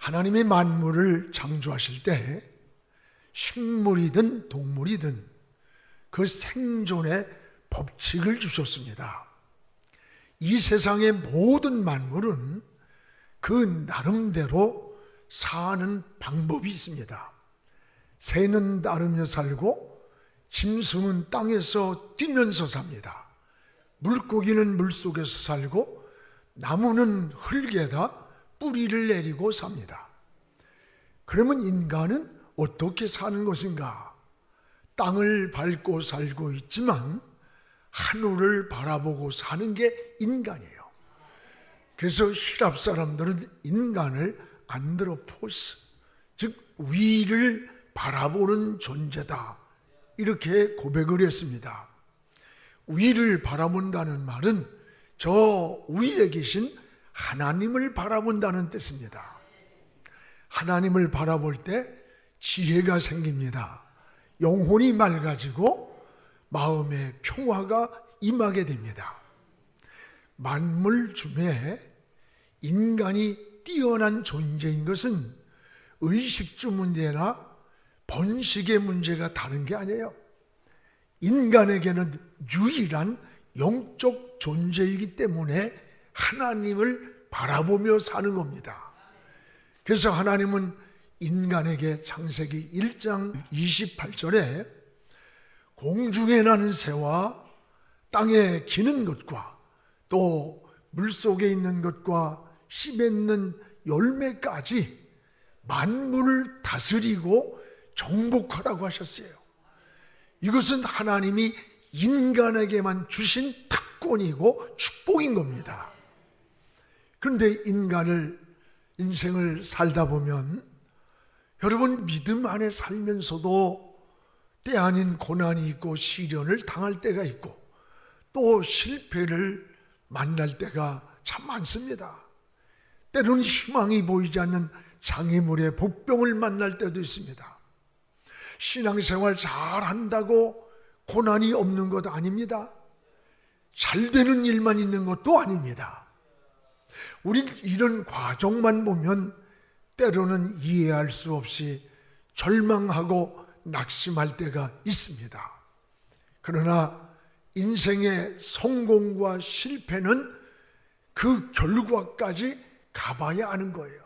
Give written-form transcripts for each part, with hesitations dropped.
하나님이 만물을 창조하실 때 식물이든 동물이든 그 생존의 법칙을 주셨습니다. 이 세상의 모든 만물은 그 나름대로 사는 방법이 있습니다. 새는 나르며 살고 짐승은 땅에서 뛰면서 삽니다. 물고기는 물속에서 살고 나무는 흙에다 뿌리를 내리고 삽니다. 그러면 인간은 어떻게 사는 것인가? 땅을 밟고 살고 있지만 하늘을 바라보고 사는 게 인간이에요. 그래서 히랍 사람들은 인간을 안드로포스, 즉 위를 바라보는 존재다, 이렇게 고백을 했습니다. 위를 바라본다는 말은 저 위에 계신 하나님을 바라본다는 뜻입니다. 하나님을 바라볼 때 지혜가 생깁니다. 영혼이 맑아지고 마음의 평화가 임하게 됩니다. 만물 중에 인간이 뛰어난 존재인 것은 의식주 문제나 번식의 문제가 다른 게 아니에요. 인간에게는 유일한 영적 존재이기 때문에 하나님을 바라보며 사는 겁니다. 그래서 하나님은 인간에게 창세기 1장 28절에 공중에 나는 새와 땅에 기는 것과 또 물속에 있는 것과 씨 맺는 열매까지 만물을 다스리고 정복하라고 하셨어요. 이것은 하나님이 인간에게만 주신 특권이고 축복인 겁니다. 그런데 인생을 살다 보면 여러분, 믿음 안에 살면서도 때 아닌 고난이 있고 시련을 당할 때가 있고 또 실패를 만날 때가 참 많습니다. 때로는 희망이 보이지 않는 장애물의 복병을 만날 때도 있습니다. 신앙생활 잘한다고 고난이 없는 것 아닙니다. 잘 되는 일만 있는 것도 아닙니다. 우린 이런 과정만 보면 때로는 이해할 수 없이 절망하고 낙심할 때가 있습니다. 그러나 인생의 성공과 실패는 그 결과까지 가봐야 하는 거예요.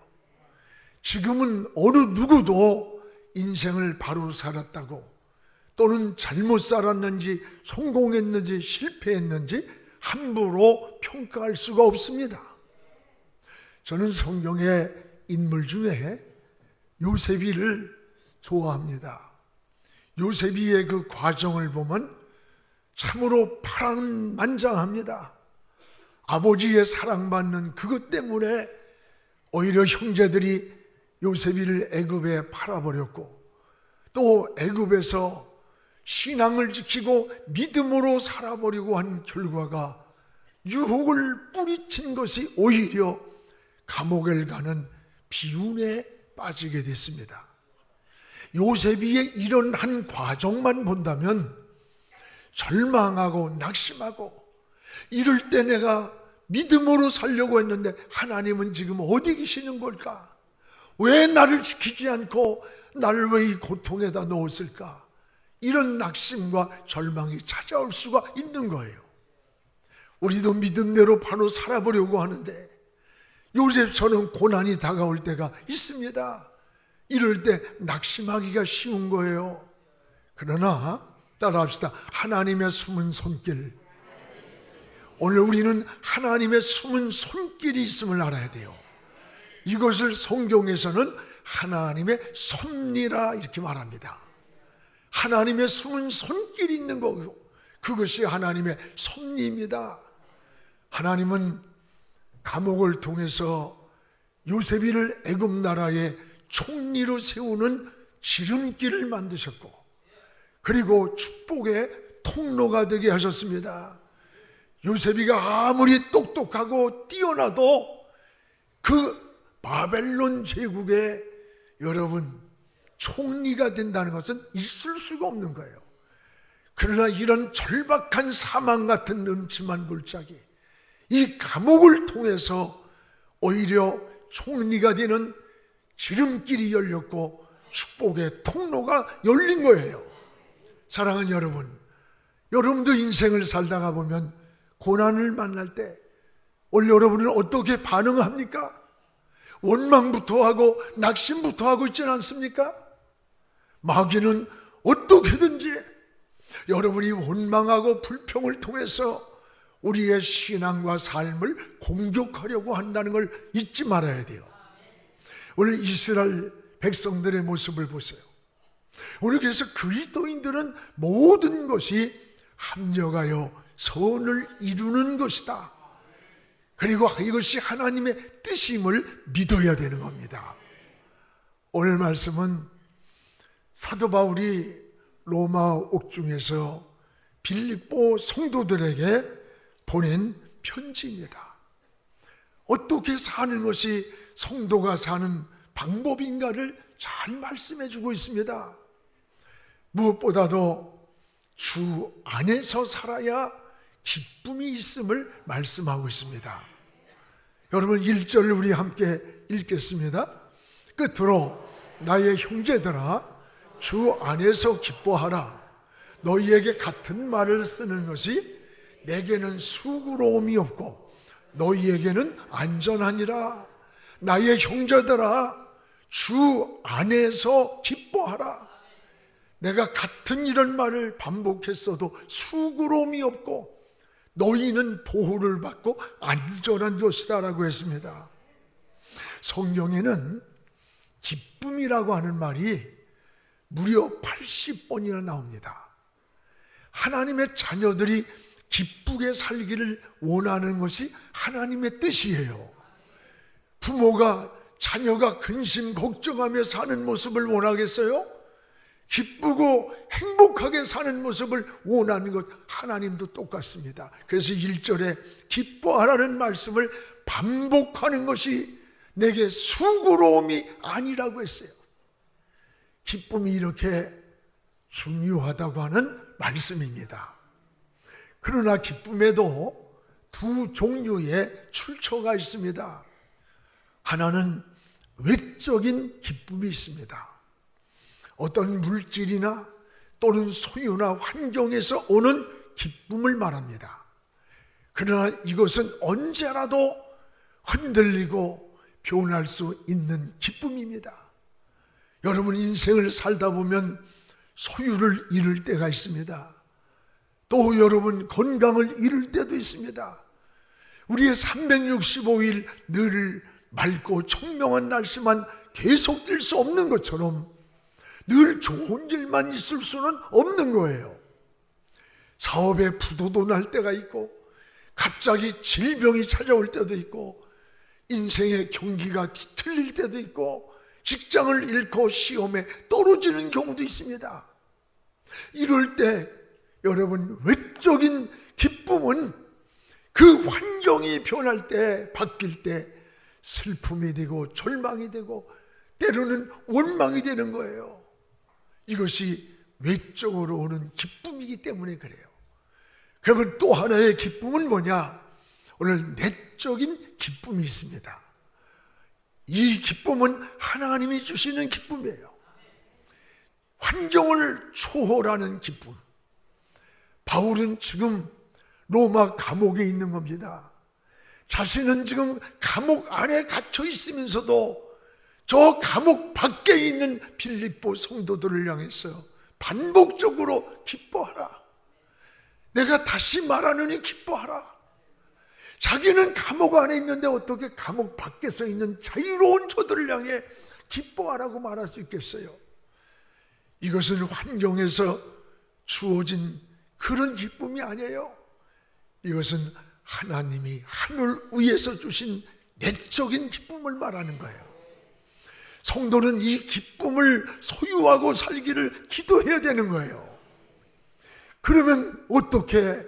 지금은 어느 누구도 인생을 바로 살았다고 또는 잘못 살았는지 성공했는지 실패했는지 함부로 평가할 수가 없습니다. 저는 성경의 인물 중에 요셉이를 좋아합니다. 요셉이의 그 과정을 보면 참으로 파란만장합니다. 아버지의 사랑받는 그것 때문에 오히려 형제들이 요셉이를 애굽에 팔아버렸고 또 애굽에서 신앙을 지키고 믿음으로 살아버리고 한 결과가 유혹을 뿌리친 것이 오히려 감옥에 가는 비운에 빠지게 됐습니다. 요셉이의 이런 한 과정만 본다면 절망하고 낙심하고 이럴 때 내가 믿음으로 살려고 했는데 하나님은 지금 어디 계시는 걸까? 왜 나를 지키지 않고 나를 왜 이 고통에다 놓았을까? 이런 낙심과 절망이 찾아올 수가 있는 거예요. 우리도 믿음대로 바로 살아보려고 하는데 요셉처럼 고난이 다가올 때가 있습니다. 이럴 때 낙심하기가 쉬운 거예요. 그러나 따라합시다. 하나님의 숨은 손길. 오늘 우리는 하나님의 숨은 손길이 있음을 알아야 돼요. 이것을 성경에서는 하나님의 섭리라 이렇게 말합니다. 하나님의 숨은 손길이 있는 거고 그것이 하나님의 섭리입니다. 하나님은 감옥을 통해서 요셉이를 애굽 나라의 총리로 세우는 지름길을 만드셨고 그리고 축복의 통로가 되게 하셨습니다. 요셉이가 아무리 똑똑하고 뛰어나도 그 바벨론 제국의 여러분 총리가 된다는 것은 있을 수가 없는 거예요. 그러나 이런 절박한 사망 같은 음침한 골짜기 이 감옥을 통해서 오히려 총리가 되는 지름길이 열렸고 축복의 통로가 열린 거예요. 사랑하는 여러분, 여러분도 인생을 살다가 보면 고난을 만날 때 오늘 여러분은 어떻게 반응합니까? 원망부터 하고 낙심부터 하고 있지는 않습니까? 마귀는 어떻게든지 여러분이 원망하고 불평을 통해서 우리의 신앙과 삶을 공격하려고 한다는 걸 잊지 말아야 돼요. 오늘 이스라엘 백성들의 모습을 보세요. 오늘 그래서 그리스도인들은 모든 것이 합력하여 선을 이루는 것이다. 그리고 이것이 하나님의 뜻임을 믿어야 되는 겁니다. 오늘 말씀은 사도 바울이 로마 옥중에서 빌립보 성도들에게 보낸 편지입니다. 어떻게 사는 것이 성도가 사는 방법인가를 잘 말씀해 주고 있습니다. 무엇보다도 주 안에서 살아야 기쁨이 있음을 말씀하고 있습니다. 여러분 1절을 우리 함께 읽겠습니다. 끝으로 나의 형제들아 주 안에서 기뻐하라. 너희에게 같은 말을 쓰는 것이 내게는 수고로움이 없고 너희에게는 안전하니라. 나의 형제들아 주 안에서 기뻐하라. 내가 같은 이런 말을 반복했어도 수고로움이 없고 너희는 보호를 받고 안전한 것이다 라고 했습니다. 성경에는 기쁨이라고 하는 말이 무려 80번이나 나옵니다. 하나님의 자녀들이 기쁘게 살기를 원하는 것이 하나님의 뜻이에요. 부모가 자녀가 근심 걱정하며 사는 모습을 원하겠어요? 기쁘고 행복하게 사는 모습을 원하는 것 하나님도 똑같습니다. 그래서 1절에 기뻐하라는 말씀을 반복하는 것이 내게 수고로움이 아니라고 했어요. 기쁨이 이렇게 중요하다고 하는 말씀입니다. 그러나 기쁨에도 두 종류의 출처가 있습니다. 하나는 외적인 기쁨이 있습니다. 어떤 물질이나 또는 소유나 환경에서 오는 기쁨을 말합니다. 그러나 이것은 언제라도 흔들리고 변할 수 있는 기쁨입니다. 여러분 인생을 살다 보면 소유를 잃을 때가 있습니다. 또 여러분 건강을 잃을 때도 있습니다. 우리의 365일 늘 맑고 청명한 날씨만 계속될 수 없는 것처럼 늘 좋은 일만 있을 수는 없는 거예요. 사업에 부도도 날 때가 있고 갑자기 질병이 찾아올 때도 있고 인생의 경기가 뒤틀릴 때도 있고 직장을 잃고 시험에 떨어지는 경우도 있습니다. 이럴 때 여러분 외적인 기쁨은 그 환경이 변할 때 바뀔 때 슬픔이 되고 절망이 되고 때로는 원망이 되는 거예요. 이것이 외적으로 오는 기쁨이기 때문에 그래요. 그러면 또 하나의 기쁨은 뭐냐? 오늘 내적인 기쁨이 있습니다. 이 기쁨은 하나님이 주시는 기쁨이에요. 환경을 초월하는 기쁨. 바울은 지금 로마 감옥에 있는 겁니다. 자신은 지금 감옥 안에 갇혀 있으면서도 저 감옥 밖에 있는 빌립보 성도들을 향해서 반복적으로 기뻐하라. 내가 다시 말하느니 기뻐하라. 자기는 감옥 안에 있는데 어떻게 감옥 밖에서 있는 자유로운 저들을 향해 기뻐하라고 말할 수 있겠어요? 이것은 환경에서 주어진 그런 기쁨이 아니에요. 이것은 하나님이 하늘 위에서 주신 내적인 기쁨을 말하는 거예요. 성도는 이 기쁨을 소유하고 살기를 기도해야 되는 거예요. 그러면 어떻게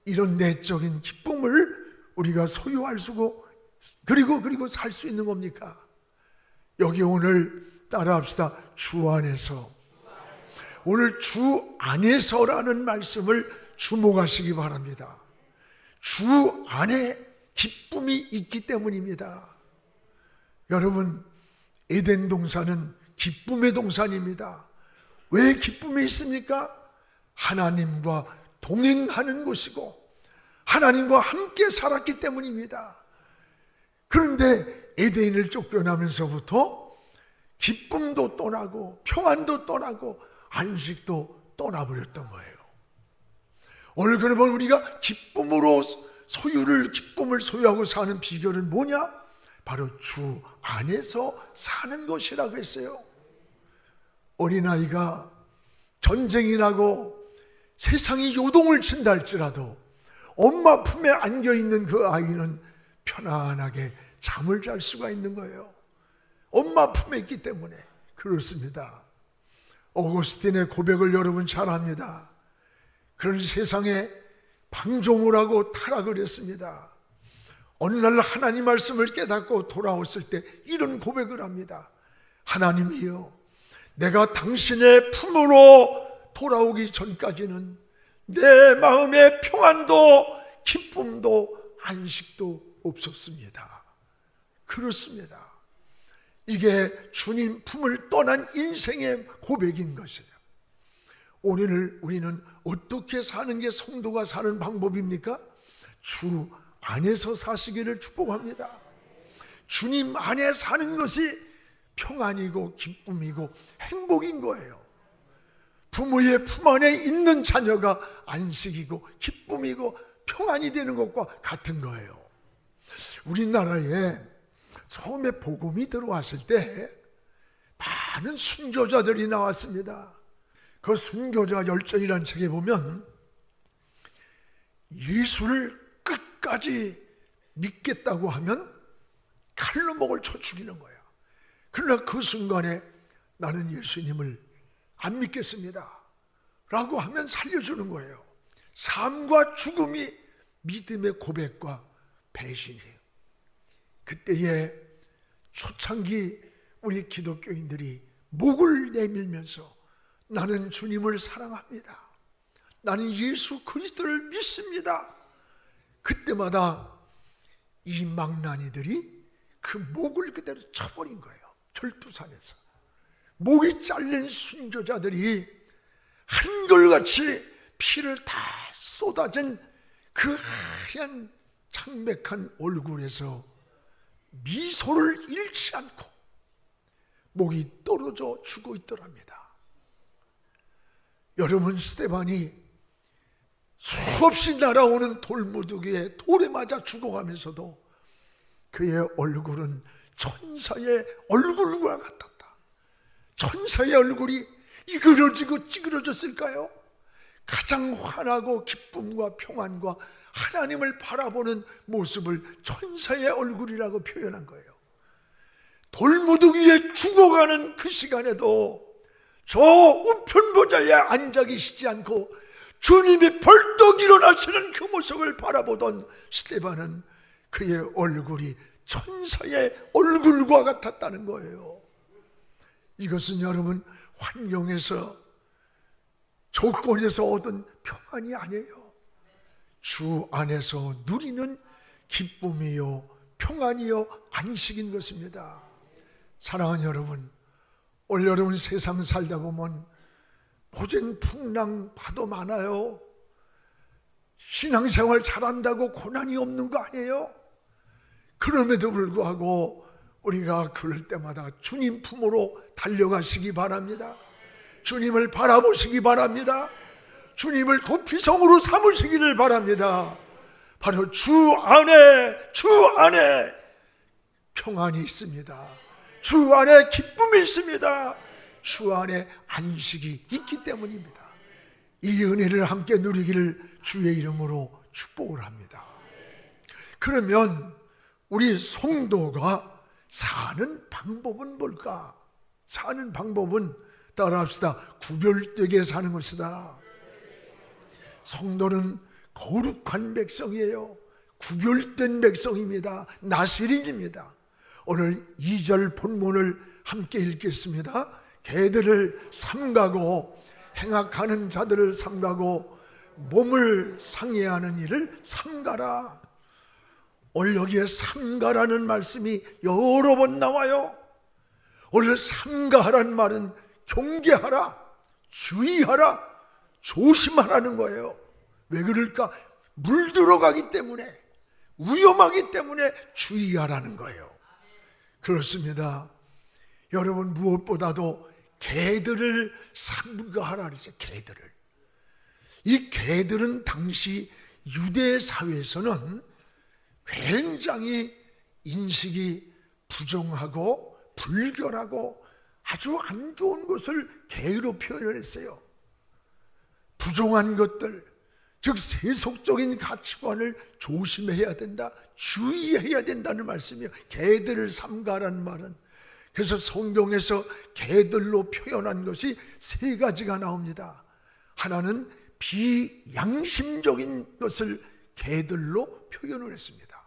이런 내적인 기쁨을 우리가 소유할 수고 그리고 살 수 있는 겁니까? 여기 오늘 따라합시다. 주 안에서. 오늘 주 안에서라는 말씀을 주목하시기 바랍니다. 주 안에 기쁨이 있기 때문입니다. 여러분 에덴 동산은 기쁨의 동산입니다. 왜 기쁨이 있습니까? 하나님과 동행하는 곳이고 하나님과 함께 살았기 때문입니다. 그런데 에덴을 쫓겨나면서부터 기쁨도 떠나고 평안도 떠나고 안식도 떠나버렸던 거예요. 오늘 그러면 우리가 기쁨을 소유하고 사는 비결은 뭐냐? 바로 주 안에서 사는 것이라고 했어요. 어린아이가 전쟁이 나고 세상이 요동을 친다 할지라도 엄마 품에 안겨있는 그 아이는 편안하게 잠을 잘 수가 있는 거예요. 엄마 품에 있기 때문에. 그렇습니다. 어거스틴의 고백을 여러분 잘 압니다. 그런 세상에 방종을 하고 타락을 했습니다. 어느 날 하나님 말씀을 깨닫고 돌아왔을 때 이런 고백을 합니다. 하나님이여, 내가 당신의 품으로 돌아오기 전까지는 내 마음에 평안도 기쁨도 안식도 없었습니다. 그렇습니다. 이게 주님 품을 떠난 인생의 고백인 것이에요. 오늘 우리는 어떻게 사는 게 성도가 사는 방법입니까? 주 안에서 사시기를 축복합니다. 주님 안에 사는 것이 평안이고 기쁨이고 행복인 거예요. 부모의 품 안에 있는 자녀가 안식이고 기쁨이고 평안이 되는 것과 같은 거예요. 우리나라에 처음에 복음이 들어왔을 때 많은 순교자들이 나왔습니다. 그 순교자 열전이라는 책에 보면 예수를 끝까지 믿겠다고 하면 칼로 목을 쳐 죽이는 거야. 그러나 그 순간에 나는 예수님을 안 믿겠습니다 라고 하면 살려주는 거예요. 삶과 죽음이 믿음의 고백과 배신이에요. 그때에 초창기 우리 기독교인들이 목을 내밀면서 나는 주님을 사랑합니다, 나는 예수 그리스도를 믿습니다, 그때마다 이 망나니들이 그 목을 그대로 쳐버린 거예요. 절두산에서 목이 잘린 순교자들이 한결같이 피를 다 쏟아진 그 하얀 창백한 얼굴에서 미소를 잃지 않고 목이 떨어져 죽어 있더랍니다. 여러분, 스데반이 수없이 날아오는 돌무더기에 돌에 맞아 죽어가면서도 그의 얼굴은 천사의 얼굴과 같았다. 천사의 얼굴이 이그러지고 찌그러졌을까요? 가장 환하고 기쁨과 평안과 하나님을 바라보는 모습을 천사의 얼굴이라고 표현한 거예요. 돌무더기에 죽어가는 그 시간에도 저 우편보좌에 앉아 계시지 않고 주님이 벌떡 일어나시는 그 모습을 바라보던 스데반은 그의 얼굴이 천사의 얼굴과 같았다는 거예요. 이것은 여러분 환경에서 조건에서 얻은 평안이 아니에요. 주 안에서 누리는 기쁨이요 평안이요 안식인 것입니다. 사랑하는 여러분, 오늘 여러분 세상 살다 보면 보전풍랑 파도 많아요. 신앙생활 잘한다고 고난이 없는 거 아니에요? 그럼에도 불구하고 우리가 그럴 때마다 주님 품으로 달려가시기 바랍니다. 주님을 바라보시기 바랍니다. 주님을 도피성으로 삼으시기를 바랍니다. 바로 주 안에 평안이 있습니다. 주 안에 기쁨이 있습니다. 주 안에 안식이 있기 때문입니다. 이 은혜를 함께 누리기를 주의 이름으로 축복을 합니다. 그러면 우리 성도가 사는 방법은 뭘까? 사는 방법은 따라합시다. 구별되게 사는 것이다. 성도는 거룩한 백성이에요. 구별된 백성입니다. 나시린입니다. 오늘 2절 본문을 함께 읽겠습니다. 개들을 삼가고 행악하는 자들을 삼가고 몸을 상해하는 일을 삼가라. 오늘 여기에 삼가라는 말씀이 여러 번 나와요. 오늘 삼가하란 말은 경계하라, 주의하라, 조심하라는 거예요. 왜 그럴까? 물 들어가기 때문에, 위험하기 때문에 주의하라는 거예요. 그렇습니다. 여러분, 무엇보다도 개들을 삼가하라 그랬어요. 개들을. 이 개들은 당시 유대 사회에서는 굉장히 인식이 부정하고 불결하고 아주 안 좋은 것을 개로 표현을 했어요. 부정한 것들, 즉 세속적인 가치관을 조심해야 된다, 주의해야 된다는 말씀이에요. 개들을 삼가라는 말은. 그래서 성경에서 개들로 표현한 것이 세 가지가 나옵니다. 하나는 비양심적인 것을 개들로 표현을 했습니다.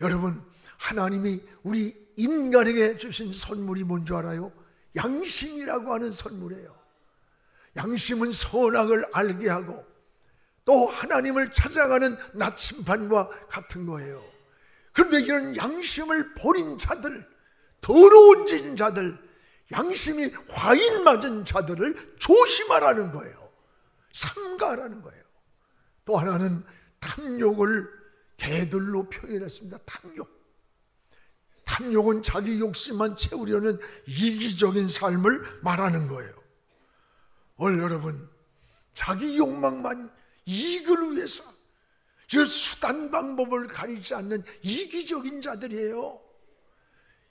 여러분, 하나님이 우리 인간에게 주신 선물이 뭔 줄 알아요? 양심이라고 하는 선물이에요. 양심은 선악을 알게 하고 또 하나님을 찾아가는 나침반과 같은 거예요. 그런데 이런 양심을 버린 자들, 더러워진 자들, 양심이 화인 맞은 자들을 조심하라는 거예요. 삼가라는 거예요. 또 하나는 탐욕을 개들로 표현했습니다. 탐욕은 자기 욕심만 채우려는 이기적인 삶을 말하는 거예요. 오늘 여러분, 자기 욕망만, 이익을 위해서 저 수단 방법을 가리지 않는 이기적인 자들이에요.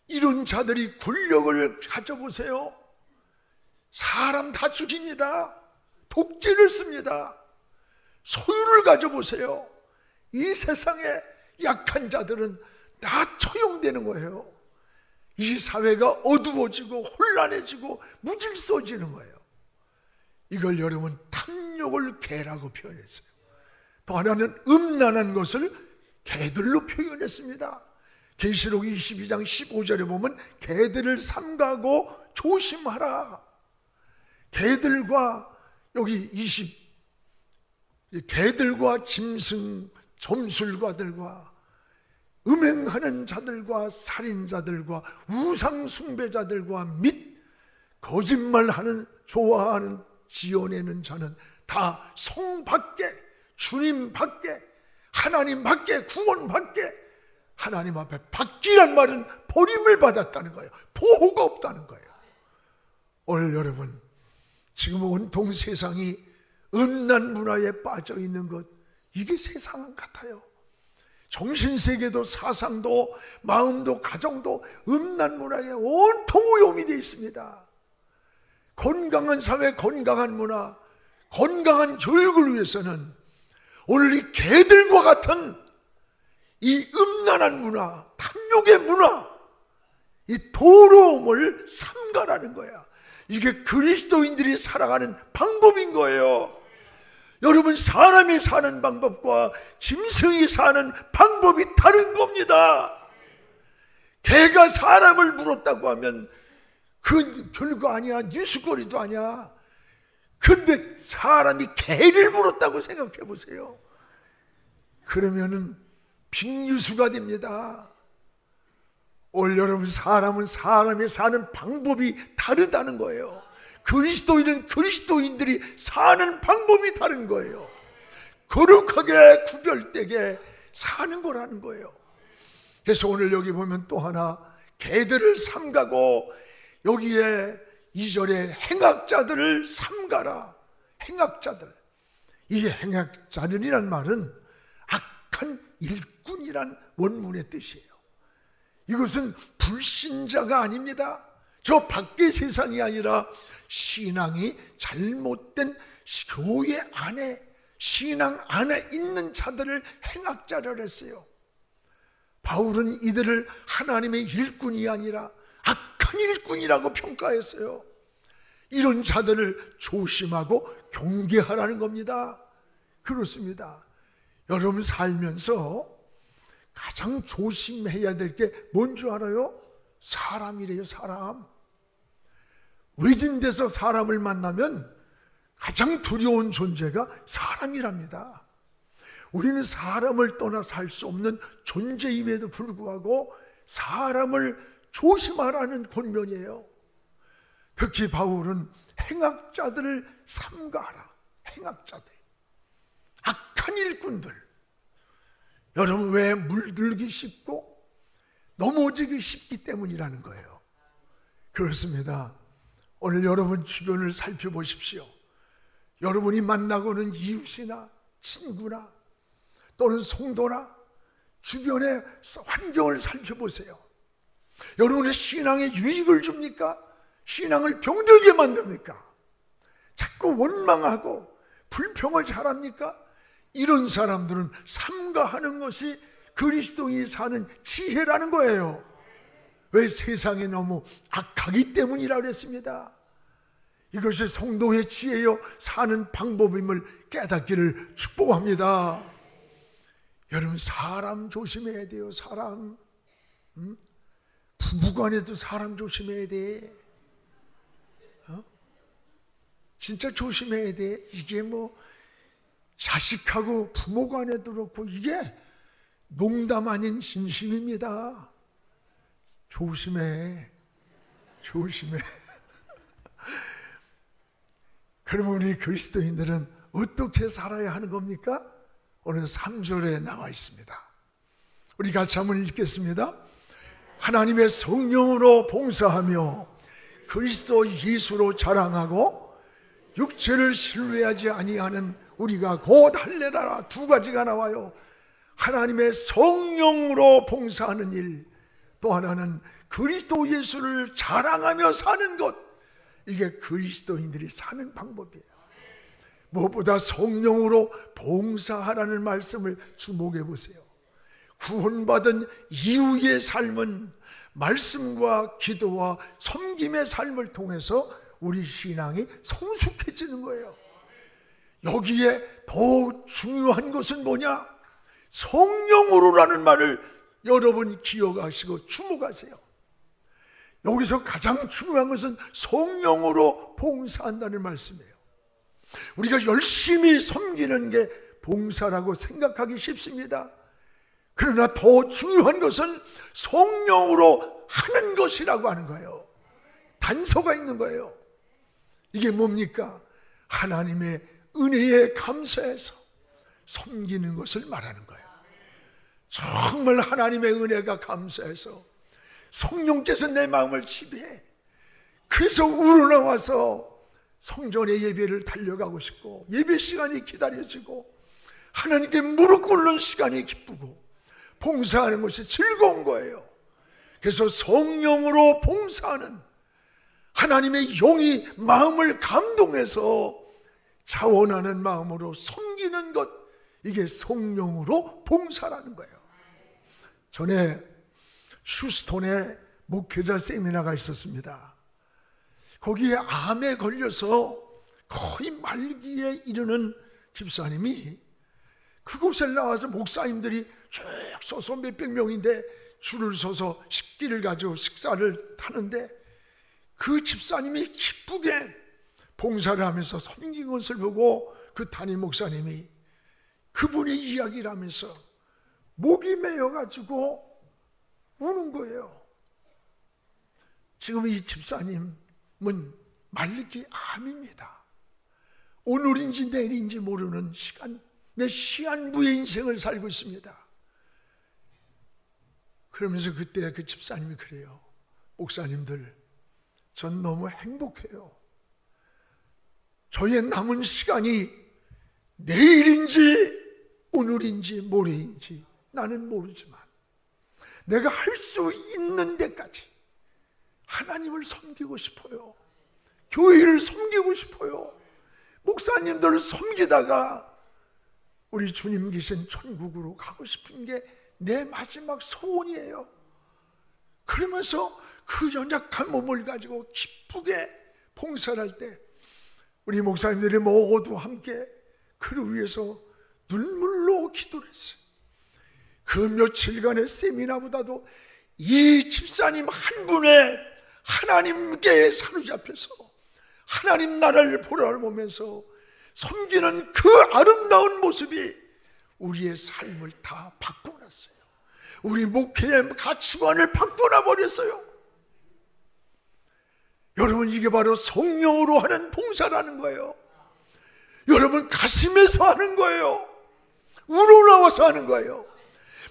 이런 자들이 권력을 가져보세요. 사람 다 죽입니다. 독재를 씁니다. 소유를 가져보세요. 이 세상에 약한 자들은 다 처형되는 거예요. 이 사회가 어두워지고 혼란해지고 무질서지는 거예요. 이걸 여러분 탐욕을 개라고 표현했어요. 또 하나는 음란한 것을 개들로 표현했습니다. 계시록 22장 15절에 보면 개들을 삼가고 조심하라. 개들과 여기 개들과 짐승, 점술가들과 음행하는 자들과 살인자들과 우상 숭배자들과 및 거짓말하는 좋아하는 지어내는 자는 다 성 밖에, 주님 밖에, 하나님 밖에, 구원 밖에, 하나님 앞에 밖이란 말은 버림을 받았다는 거예요. 보호가 없다는 거예요. 오늘 여러분, 지금 온통 세상이 음란 문화에 빠져 있는 것, 이게 세상 같아요. 정신세계도 사상도 마음도 가정도 음란 문화에 온통 오염이 되어 있습니다. 건강한 사회, 건강한 문화, 건강한 교육을 위해서는 오늘 이 개들과 같은 이 음란한 문화, 탐욕의 문화, 이 더러움을 삼가라는 거야. 이게 그리스도인들이 살아가는 방법인 거예요. 여러분, 사람이 사는 방법과 짐승이 사는 방법이 다른 겁니다. 개가 사람을 물었다고 하면 그 별거 아니야, 뉴스거리도 아니야. 근데 사람이 개를 물었다고 생각해 보세요. 그러면은 빅뉴스가 됩니다. 오늘 여러분, 사람은 사람이 사는 방법이 다르다는 거예요. 그리스도인은 그리스도인들이 사는 방법이 다른 거예요. 거룩하게 구별되게 사는 거라는 거예요. 그래서 오늘 여기 보면 또 하나, 개들을 삼가고 여기에 2절에 행악자들을 삼가라. 행악자들. 이 행악자들이란 말은 악한 일꾼이란 원문의 뜻이에요. 이것은 불신자가 아닙니다. 저 밖의 세상이 아니라 신앙이 잘못된 교회 안에, 신앙 안에 있는 자들을 행악자라 했어요. 바울은 이들을 하나님의 일꾼이 아니라 악한 일꾼이라고 평가했어요. 이런 자들을 조심하고 경계하라는 겁니다. 그렇습니다. 여러분 살면서 가장 조심해야 될 게 뭔 줄 알아요? 사람이래요. 사람. 외진 데서 사람을 만나면 가장 두려운 존재가 사람이랍니다. 우리는 사람을 떠나 살 수 없는 존재임에도 불구하고 사람을 조심하라는 권면이에요. 특히 바울은 행악자들을 삼가하라. 행악자들, 악한 일꾼들. 여러분, 왜 물들기 쉽고 넘어지기 쉽기 때문이라는 거예요. 그렇습니다. 오늘 여러분 주변을 살펴보십시오. 여러분이 만나고는 이웃이나 친구나 또는 성도나 주변의 환경을 살펴보세요. 여러분의 신앙에 유익을 줍니까? 신앙을 병들게 만듭니까? 자꾸 원망하고 불평을 잘합니까? 이런 사람들은 삼가하는 것이 그리스도인이 사는 지혜라는 거예요. 왜? 세상이 너무 악하기 때문이라고 그랬습니다. 이것이 성도의 지혜요 사는 방법임을 깨닫기를 축복합니다. 여러분, 사람 조심해야 돼요. 사람. 부부간에도 사람 조심해야 돼. 진짜 조심해야 돼. 이게 뭐 자식하고 부모간에도 그렇고 이게 농담 아닌 진심입니다. 조심해. 조심해. 그러면 우리 그리스도인들은 어떻게 살아야 하는 겁니까? 오늘 3절에 나와 있습니다. 우리 같이 한번 읽겠습니다. 하나님의 성령으로 봉사하며 그리스도 예수로 자랑하고 육체를 신뢰하지 아니하는 우리가 곧 할례라라. 두 가지가 나와요. 하나님의 성령으로 봉사하는 일, 또 하나는 그리스도 예수를 자랑하며 사는 것. 이게 그리스도인들이 사는 방법이에요. 무엇보다 성령으로 봉사하라는 말씀을 주목해 보세요. 구원받은 이후의 삶은 말씀과 기도와 섬김의 삶을 통해서 우리 신앙이 성숙해지는 거예요. 여기에 더 중요한 것은 뭐냐? 성령으로라는 말을 여러분 기억하시고 주목하세요. 여기서 가장 중요한 것은 성령으로 봉사한다는 말씀이에요. 우리가 열심히 섬기는 게 봉사라고 생각하기 쉽습니다. 그러나 더 중요한 것은 성령으로 하는 것이라고 하는 거예요. 단서가 있는 거예요. 이게 뭡니까? 하나님의 은혜에 감사해서 섬기는 것을 말하는 거예요. 정말 하나님의 은혜가 감사해서 성령께서 내 마음을 지배해. 그래서 우러나와서 성전의 예배를 달려가고 싶고 예배 시간이 기다려지고 하나님께 무릎 꿇는 시간이 기쁘고 봉사하는 것이 즐거운 거예요. 그래서 성령으로 봉사하는, 하나님의 영이 마음을 감동해서 자원하는 마음으로 섬기는 것, 이게 성령으로 봉사라는 거예요. 전에 휴스톤에 목회자 세미나가 있었습니다. 거기에 암에 걸려서 거의 말기에 이르는 집사님이 그곳에 나와서 목사님들이 쭉 서서 몇백 명인데 줄을 서서 식기를 가지고 식사를 하는데 그 집사님이 기쁘게 봉사를 하면서 섬긴 것을 보고 그 담임 목사님이 그분의 이야기를 하면서 목이 메어가지고 우는 거예요. 지금 이 집사님은 말기 암입니다. 오늘인지 내일인지 모르는 내 시한부의 인생을 살고 있습니다. 그러면서 그때 그 집사님이 그래요. 목사님들, 전 너무 행복해요. 저의 남은 시간이 내일인지 오늘인지 모레인지 나는 모르지만 내가 할 수 있는 데까지 하나님을 섬기고 싶어요. 교회를 섬기고 싶어요. 목사님들을 섬기다가 우리 주님 계신 천국으로 가고 싶은 게 내 마지막 소원이에요. 그러면서 그 연약한 몸을 가지고 기쁘게 봉사를 할 때 우리 목사님들이 모두 함께 그를 위해서 눈물로 기도를 했어요. 그 며칠간의 세미나보다도 이 집사님 한 분의 하나님께 사로잡혀서 하나님 나라를 보라보면서 섬기는 그 아름다운 모습이 우리의 삶을 다 바꿔놨어요. 우리 목회의 가치관을 바꿔놔 버렸어요. 여러분, 이게 바로 성령으로 하는 봉사라는 거예요. 여러분, 가슴에서 하는 거예요. 우러나와서 하는 거예요.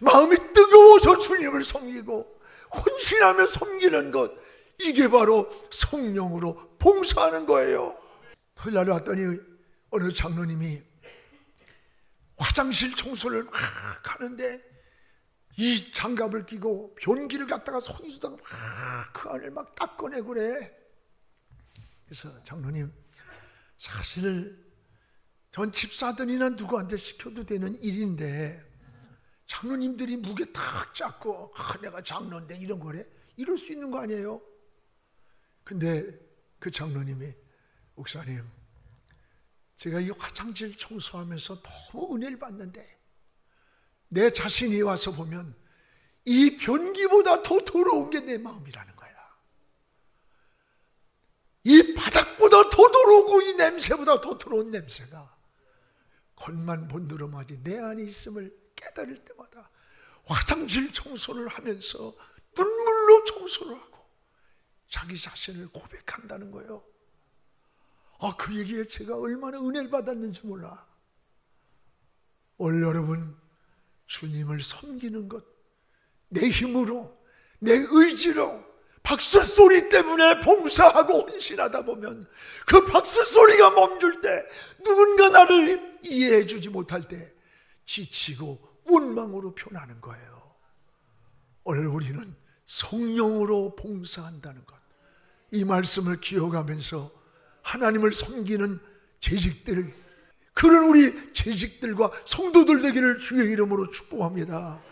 마음이 뜨거워서 주님을 섬기고 헌신하며 섬기는 것, 이게 바로 성령으로 봉사하는 거예요. 토요일 날 왔더니 어느 장로님이 화장실 청소를 막 하는데 이 장갑을 끼고 변기를 갖다가 손이 주다가 막 그 안을 막 닦아내고 그래. 그래서 장로님, 사실 전 집사들이나 누구한테 시켜도 되는 일인데 장로님들이 무게 탁 잡고 내가 장로인데 이런 거래? 이럴 수 있는 거 아니에요? 근데 그 장로님이, 목사님, 제가 이 화장실 청소하면서 너무 은혜를 받는데 내 자신이 와서 보면 이 변기보다 더 더러운 게 내 마음이라는 거야. 이 바닥보다 더 더러우고 이 냄새보다 더 더러운 냄새가 겉만 본드러마지 내 안에 있음을 깨달을 때마다 화장실 청소를 하면서 눈물로 청소를 하고 자기 자신을 고백한다는 거예요. 그 얘기에 제가 얼마나 은혜를 받았는지 몰라. 오늘 여러분, 주님을 섬기는 것, 내 힘으로, 내 의지로 박수소리 때문에 봉사하고 헌신하다 보면 그 박수소리가 멈출 때, 누군가 나를 이해해 주지 못할 때 지치고 원망으로 변하는 거예요. 오늘 우리는 성령으로 봉사한다는 것, 이 말씀을 기억하면서 하나님을 섬기는 재직들, 그런 우리 재직들과 성도들 되기를 주의 이름으로 축복합니다.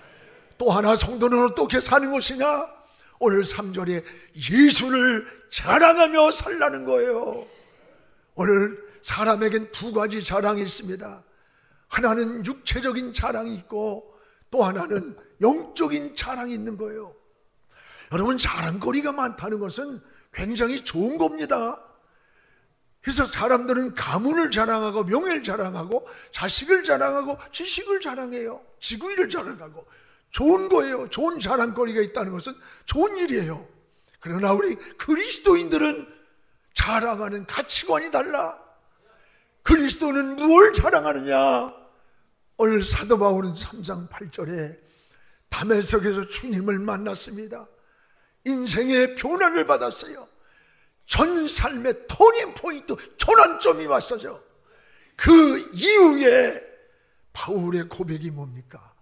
또 하나, 성도는 어떻게 사는 것이냐? 오늘 3절에 예수를 자랑하며 살라는 거예요. 오늘 사람에겐 두 가지 자랑이 있습니다. 하나는 육체적인 자랑이 있고 또 하나는 영적인 자랑이 있는 거예요. 여러분, 자랑거리가 많다는 것은 굉장히 좋은 겁니다. 그래서 사람들은 가문을 자랑하고 명예를 자랑하고 자식을 자랑하고 지식을 자랑해요. 지구일을 자랑하고 좋은 거예요. 좋은 자랑거리가 있다는 것은 좋은 일이에요. 그러나 우리 그리스도인들은 자랑하는 가치관이 달라. 그리스도는 무엇을 자랑하느냐? 오늘 사도 바울은 3장 8절에 다메섹에서 주님을 만났습니다. 인생의 변화를 받았어요. 전 삶의 터닝포인트, 전환점이 왔어요. 그 이후에 바울의 고백이 뭡니까?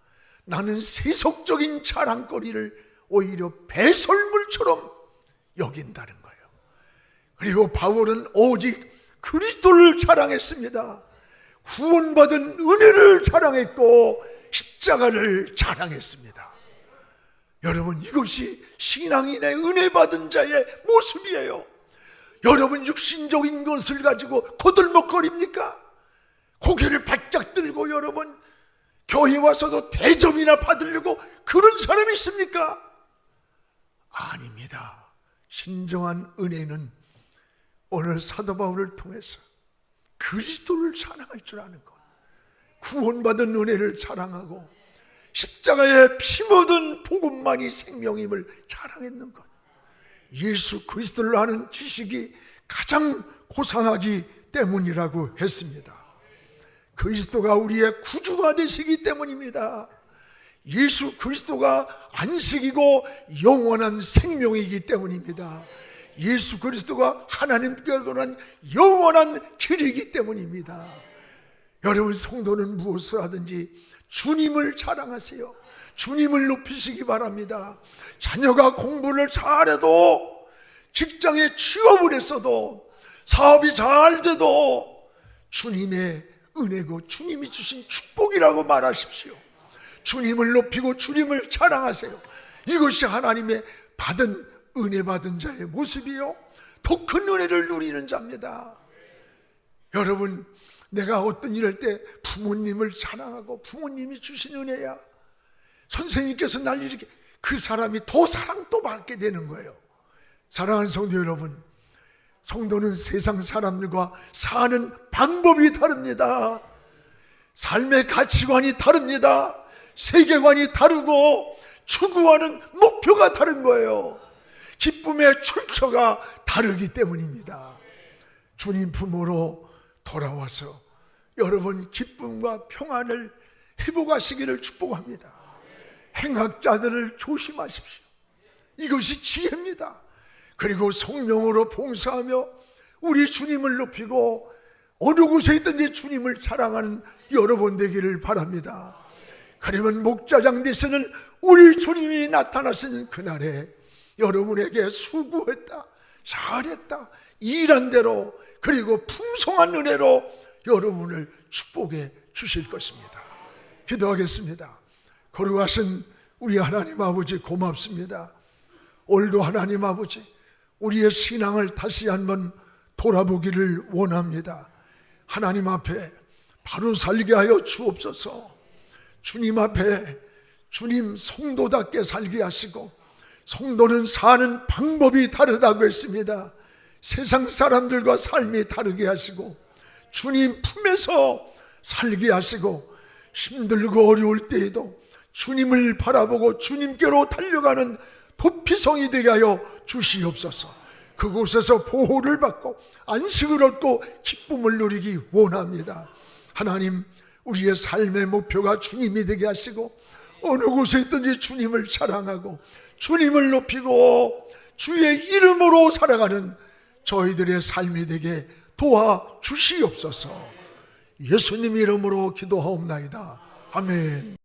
나는 세속적인 자랑거리를 오히려 배설물처럼 여긴다는 거예요. 그리고 바울은 오직 그리스도를 자랑했습니다. 구원받은 은혜를 자랑했고 십자가를 자랑했습니다. 여러분, 이것이 신앙인의 은혜 받은 자의 모습이에요. 여러분, 육신적인 것을 가지고 거들먹거립니까? 고개를 바짝 들고 여러분 교회 와서도 대접이나 받으려고 그런 사람이 있습니까? 아닙니다. 진정한 은혜는 오늘 사도 바울을 통해서 그리스도를 자랑할 줄 아는 것, 구원받은 은혜를 자랑하고 십자가에 피 묻은 복음만이 생명임을 자랑했는 것, 예수 그리스도를 아는 지식이 가장 고상하기 때문이라고 했습니다. 그리스도가 우리의 구주가 되시기 때문입니다. 예수 그리스도가 안식이고 영원한 생명이기 때문입니다. 예수 그리스도가 하나님께 관한 영원한 길이기 때문입니다. 여러분, 성도는 무엇을 하든지 주님을 자랑하세요. 주님을 높이시기 바랍니다. 자녀가 공부를 잘해도, 직장에 취업을 했어도, 사업이 잘 돼도 주님의 은혜고 주님이 주신 축복이라고 말하십시오. 주님을 높이고 주님을 자랑하세요. 이것이 하나님의 받은 은혜 받은 자의 모습이요, 더 큰 은혜를 누리는 자입니다. 여러분, 내가 어떤 일할 때 부모님을 자랑하고 부모님이 주신 은혜야, 선생님께서 날 이렇게, 그 사람이 더 사랑도 받게 되는 거예요. 사랑하는 성도 여러분, 성도는 세상 사람들과 사는 방법이 다릅니다. 삶의 가치관이 다릅니다. 세계관이 다르고 추구하는 목표가 다른 거예요. 기쁨의 출처가 다르기 때문입니다. 주님 품으로 돌아와서 여러분 기쁨과 평안을 회복하시기를 축복합니다. 행악자들을 조심하십시오. 이것이 지혜입니다. 그리고 성령으로 봉사하며 우리 주님을 높이고 어느 곳에 있든지 주님을 자랑하는 여러분 되기를 바랍니다. 그러면 목자장 되시는 우리 주님이 나타나시는 그날에 여러분에게 수고했다, 잘했다, 일한 대로 그리고 풍성한 은혜로 여러분을 축복해 주실 것입니다. 기도하겠습니다. 거룩하신 우리 하나님 아버지 고맙습니다. 오늘도 하나님 아버지 우리의 신앙을 다시 한번 돌아보기를 원합니다. 하나님 앞에 바로 살게 하여 주옵소서. 주님 앞에 주님 성도답게 살게 하시고, 성도는 사는 방법이 다르다고 했습니다. 세상 사람들과 삶이 다르게 하시고 주님 품에서 살게 하시고, 힘들고 어려울 때에도 주님을 바라보고 주님께로 달려가는 도피성이 되게 하여 주시옵소서. 그곳에서 보호를 받고 안식을 얻고 기쁨을 누리기 원합니다. 하나님, 우리의 삶의 목표가 주님이 되게 하시고 어느 곳에 있든지 주님을 자랑하고 주님을 높이고 주의 이름으로 살아가는 저희들의 삶이 되게 도와주시옵소서. 예수님 이름으로 기도하옵나이다. 아멘.